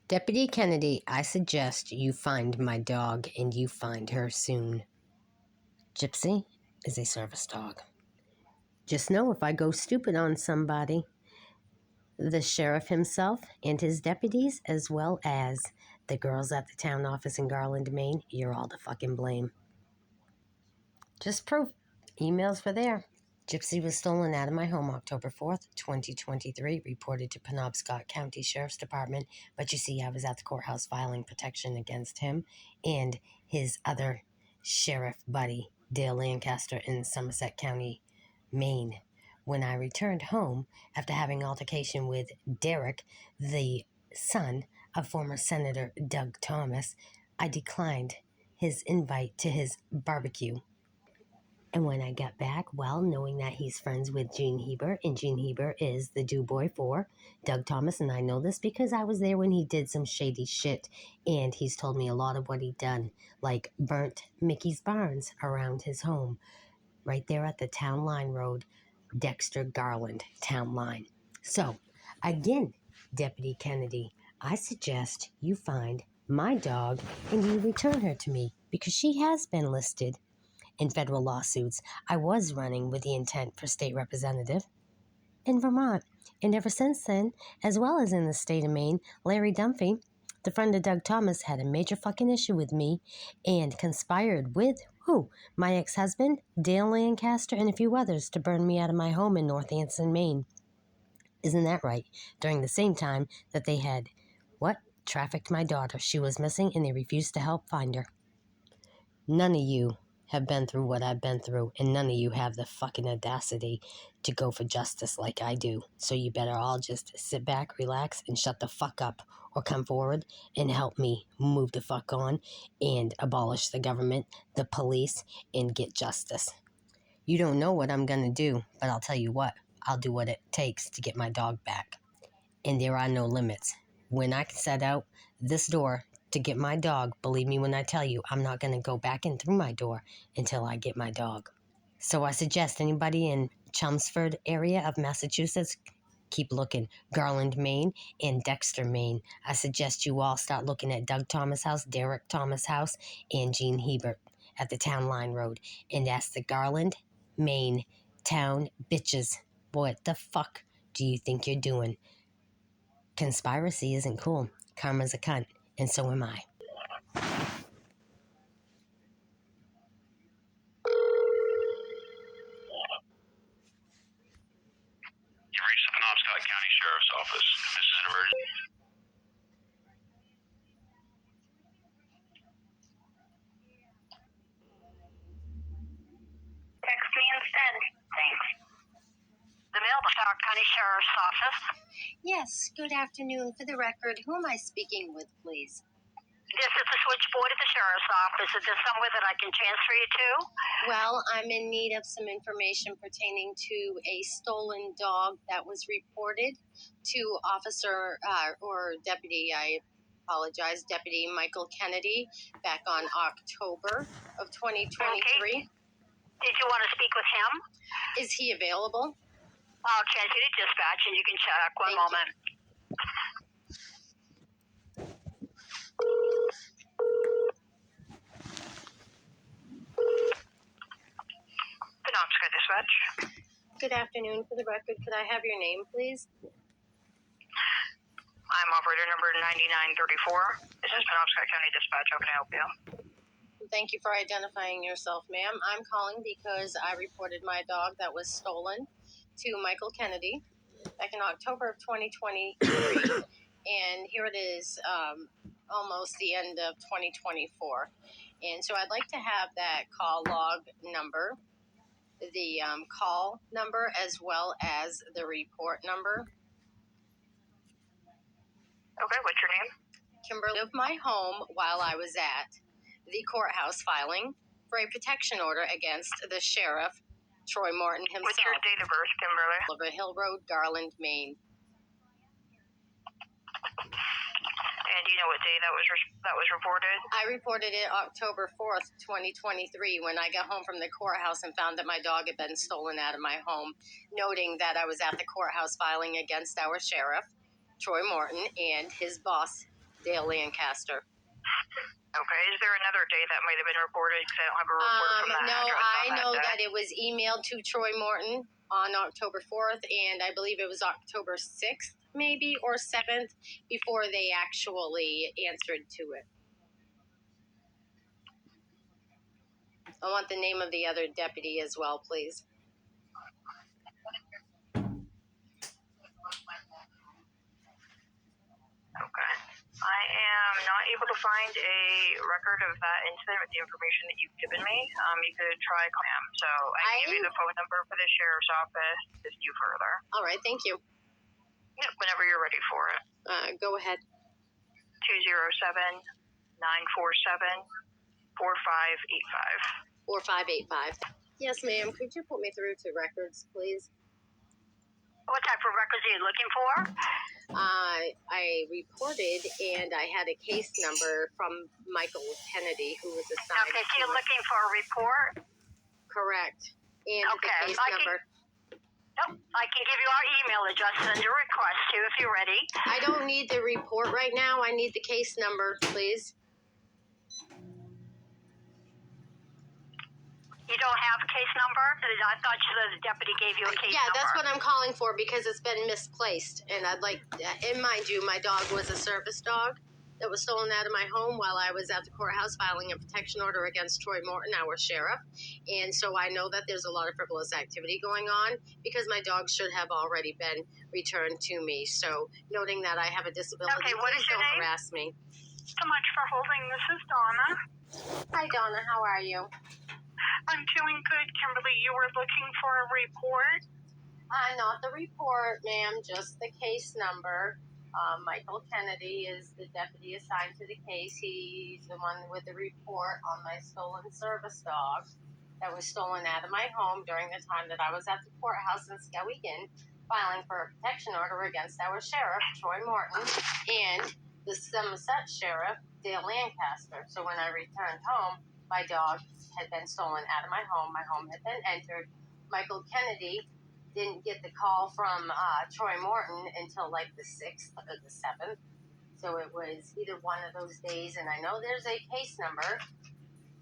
Deputy Kennedy, I suggest you find my dog and you find her soon. Gypsy is a service dog. Just know if I go stupid on somebody, the sheriff himself and his deputies, as well as the girls at the town office in Garland, Maine, you're all to fucking blame. Just proof. Emails for there. Gypsy was stolen out of my home October 4th, 2023, reported to Penobscot County Sheriff's Department, but you see I was at the courthouse filing protection against him and his other sheriff buddy, Dale Lancaster, in Somerset County, Maine. When I returned home after having altercation with Derek, the son of former Senator Doug Thomas, I declined his invite to his barbecue. And when I got back, well, knowing that he's friends with Gene Heber, and Gene Heber is the do boy for Doug Thomas, and I know this because I was there when he did some shady shit, and he's told me a lot of what he done, like burnt Mickey's barns around his home, right there at the Town Line Road, Dexter Garland Town Line. So, again, Deputy Kennedy, I suggest you find my dog and you return her to me, because she has been listed in federal lawsuits. I was running with the intent for state representative in Vermont. And ever since then, as well as in the state of Maine, Larry Dunphy, the friend of Doug Thomas, had a major fucking issue with me and conspired with, who? My ex-husband, Dale Lancaster, and a few others to burn me out of my home in North Anson, Maine. Isn't that right? During the same time that they had, trafficked my daughter. She was missing and they refused to help find her. None of you have been through what I've been through, and none of you have the fucking audacity to go for justice like I do. So you better all just sit back, relax, and shut the fuck up, or come forward and help me move the fuck on and abolish the government, the police, and get justice. You don't know what I'm gonna do, but I'll tell you what, I'll do what it takes to get my dog back. And there are no limits. When I set out this door to get my dog, believe me when I tell you, I'm not going to go back in through my door until I get my dog. So I suggest anybody in Chelmsford area of Massachusetts, keep looking. Garland, Maine, and Dexter, Maine. I suggest you all start looking at Doug Thomas' house, Derek Thomas' house, and Gene Hebert at the Town Line Road. And that's the Garland, Maine town bitches. What the fuck do you think you're doing? Conspiracy isn't cool. Karma's a cunt. And so am I. You reached the Penobscot County Sheriff's Office. This is an emergency. Text me instead. Thanks. The Penobscot County Sheriff's Office. Yes, good afternoon. For the record, who am I speaking with, please? This is the switchboard at the Sheriff's Office. Is there somewhere that I can transfer you to? Well, I'm in need of some information pertaining to a stolen dog that was reported to Officer or Deputy, I apologize, Deputy Michael Kennedy back on October of 2023. Okay. Did you want to speak with him? Is he available? I'll transfer you to dispatch and you can check. One Thank moment. Penobscot Dispatch. Good afternoon. For the record, could I have your name, please? I'm operator number 9934. This is Penobscot County Dispatch. How can I help you? Thank you for identifying yourself, ma'am. I'm calling because I reported my dog that was stolen to Michael Kennedy back in October of 2023. And here it is, almost the end of 2024. And so I'd like to have that call log number, the call number, as well as the report number. Okay, what's your name? Kimberly, of my home while I was at the courthouse filing for a protection order against the sheriff, Troy Morton himself. What's your date of birth, Kimberly? Over Hill Road, Garland, Maine. And do you know what day that was reported? I reported it October 4th, 2023, when I got home from the courthouse and found that my dog had been stolen out of my home, noting that I was at the courthouse filing against our sheriff, Troy Morton, and his boss, Dale Lancaster. Okay, is there another day that might have been reported? Because I don't have a report from that No, address I on know day. that it was emailed to Troy Morton on October 4th, and I believe it was October 6th, maybe, or 7th, before they actually answered to it. I want the name of the other deputy as well, please. Okay. I am not able to find a record of that incident with the information that you've given me. You could try Clam. So I can give you the phone number for the sheriff's office to assist you further. All right, thank you. Yep, whenever you're ready for it. Go ahead. 207-947-4585. 4585. Yes, ma'am. Could you put me through to records, please? What type of records are you looking for? I reported, and I had a case number from Michael Kennedy, who was assigned. Okay, so you're looking for a report? Correct. And Okay, the case number. I can give you our email address, send a request to if you're ready. I don't need the report right now. I need the case number, please. You don't have a case number? I thought the deputy gave you a case number. Yeah, that's what I'm calling for because it's been misplaced. And I'd like, and mind you, my dog was a service dog that was stolen out of my home while I was at the courthouse filing a protection order against Troy Morton, our sheriff. And so I know that there's a lot of frivolous activity going on because my dog should have already been returned to me. So noting that I have a disability, okay, what please is your don't name? harass me. So much for holding. This is Donna. Hi, Donna. How are you? I'm doing good, Kimberly. You were looking for a report? Not the report, ma'am, just the case number. Michael Kennedy is the deputy assigned to the case. He's the one with the report on my stolen service dog that was stolen out of my home during the time that I was at the courthouse in Skowhegan filing for a protection order against our sheriff, Troy Morton, and the Somerset sheriff, Dale Lancaster. So when I returned home, my dog had been stolen out of my home. My home had been entered. Michael Kennedy didn't get the call from Troy Morton until like the 6th or the 7th. So it was either one of those days. And I know there's a case number,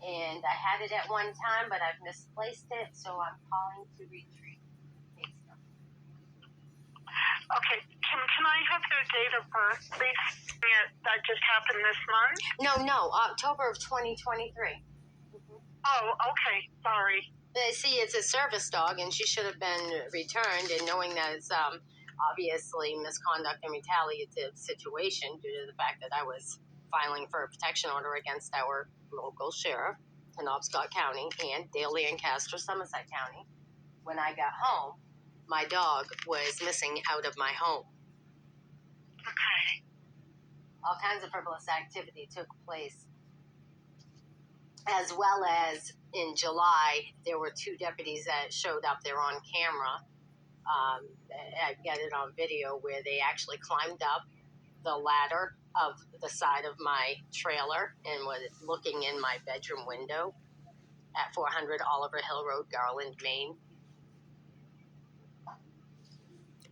and I had it at one time, but I've misplaced it. So I'm calling to retrieve the case number. Okay, can I have your date of birth, please? That just happened this month? No, October of 2023. Oh, okay, sorry. See, it's a service dog, and she should have been returned. And knowing that it's obviously misconduct and retaliative situation due to the fact that I was filing for a protection order against our local sheriff, Penobscot County, and Dale Lancaster, Somerset County, when I got home, my dog was missing out of my home. Okay. All kinds of frivolous activity took place. As well as in July, there were 2 deputies that showed up there on camera. I got it on video where they actually climbed up the ladder of the side of my trailer and was looking in my bedroom window at 400 Oliver Hill Road, Garland, Maine.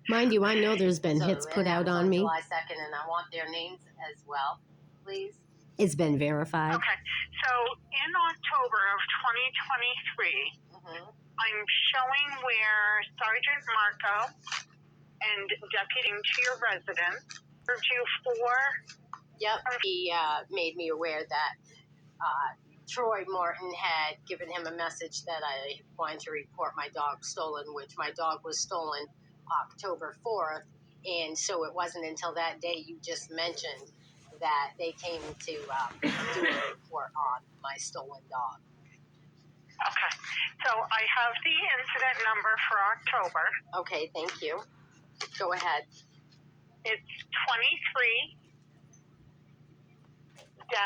Mind you, I know there's been hits put out on me. July 2nd, and I want their names as well, please. It's been verified. Okay, so in October of 2023, I'm showing where Sergeant Marco and deputy to your residence served you for. Yep, he made me aware that Troy Morton had given him a message that I wanted to report my dog stolen, which my dog was stolen October 4th. And so it wasn't until that day you just mentioned that they came to do a report on my stolen dog. Okay, so I have the incident number for October. Okay, thank you. Go ahead. It's 23-07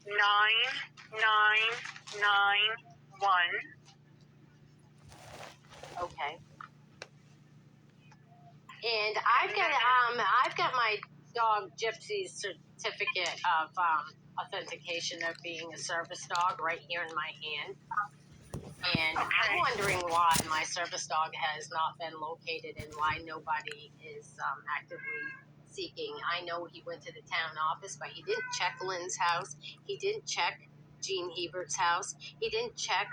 9991. Okay. And I've got my dog Gypsy's certificate of authentication of being a service dog right here in my hand. And I'm wondering why my service dog has not been located and why nobody is actively seeking. I know he went to the town office, but he didn't check Lynn's house. He didn't check Gene Hebert's house. He didn't check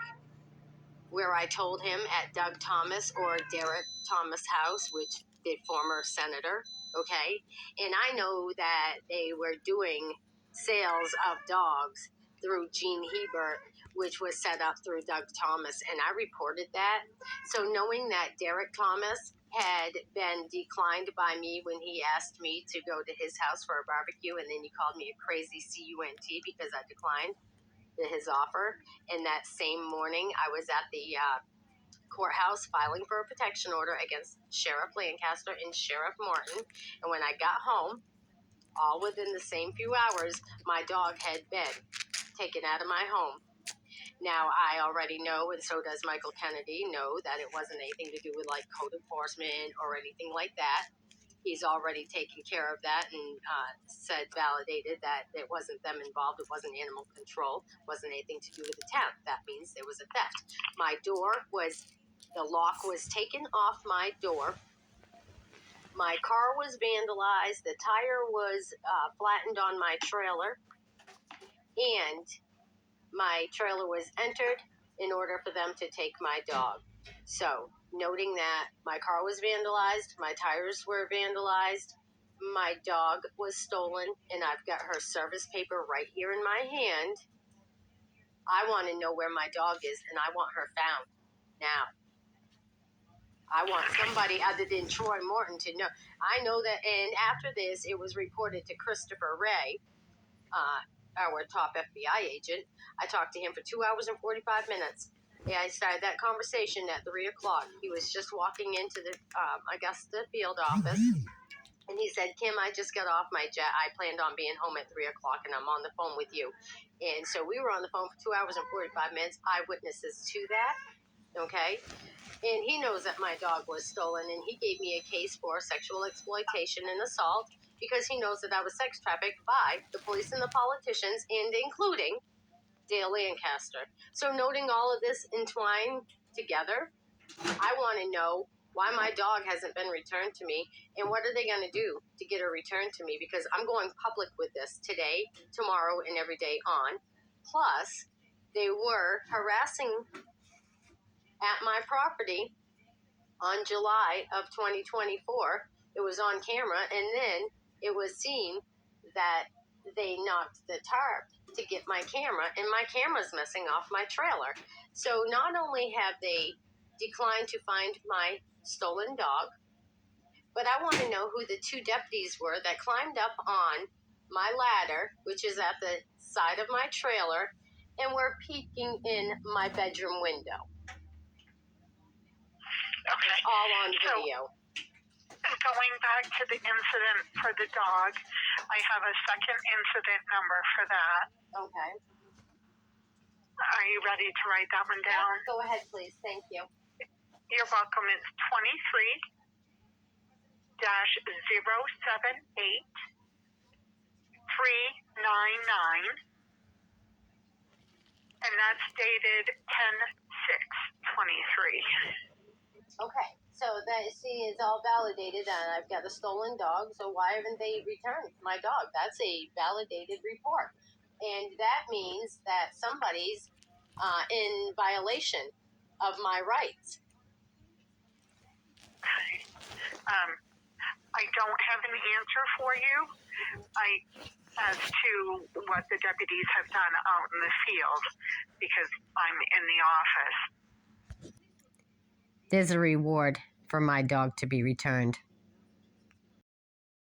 where I told him at Doug Thomas or Derek Thomas' house, which the former senator, okay? And I know that they were doing sales of dogs through Gene Hebert, which was set up through Doug Thomas, and I reported that. So knowing that Derek Thomas had been declined by me when he asked me to go to his house for a barbecue, and then he called me a crazy cunt because I declined his offer. And that same morning, I was at the courthouse filing for a protection order against Sheriff Lancaster and Sheriff Morton. And when I got home, all within the same few hours, my dog had been taken out of my home. Now, I already know, and so does Michael Kennedy, know that it wasn't anything to do with like code enforcement or anything like that. He's already taken care of that and validated that it wasn't them involved. It wasn't animal control. It wasn't anything to do with the town. That means there was a theft. The lock was taken off my door. My car was vandalized. The tire was flattened on my trailer. And my trailer was entered in order for them to take my dog. So, noting that my car was vandalized, my tires were vandalized, my dog was stolen, and I've got her service paper right here in my hand, I want to know where my dog is, and I want her found now. I want somebody other than Troy Morton to know. I know that, and after this, it was reported to Christopher Wray, our top FBI agent. I talked to him for 2 hours and 45 minutes. Yeah, I started that conversation at 3 o'clock. He was just walking into the Augusta field office. And he said, Kim, I just got off my jet. I planned on being home at 3 o'clock, and I'm on the phone with you. And so we were on the phone for 2 hours and 45 minutes. Eyewitnesses to that, okay? And he knows that my dog was stolen, and he gave me a case for sexual exploitation and assault because he knows that I was sex trafficked by the police and the politicians, and including Dale Lancaster. So noting all of this entwined together, I want to know why my dog hasn't been returned to me, and what are they going to do to get her returned to me, because I'm going public with this today, tomorrow, and every day on. Plus, they were harassing at my property on July of 2024. It was on camera, and then it was seen that they knocked the tarp to get my camera, and my camera's messing off my trailer. So not only have they declined to find my stolen dog, but I want to know who the two deputies were that climbed up on my ladder, which is at the side of my trailer, and were peeking in my bedroom window. Okay. It's all on video. Going back to the incident for the dog, I have a second incident number for that. Okay. Are you ready to write that one down? Yep, go ahead, please. Thank you. You're welcome. It's 23-078-399, and that's dated 10/6/23. Okay, so that is all validated, and I've got a stolen dog, so why haven't they returned my dog? That's a validated report. And that means that somebody's in violation of my rights. I don't have an answer for you as to what the deputies have done out in the field, because I'm in the office. There's a reward for my dog to be returned.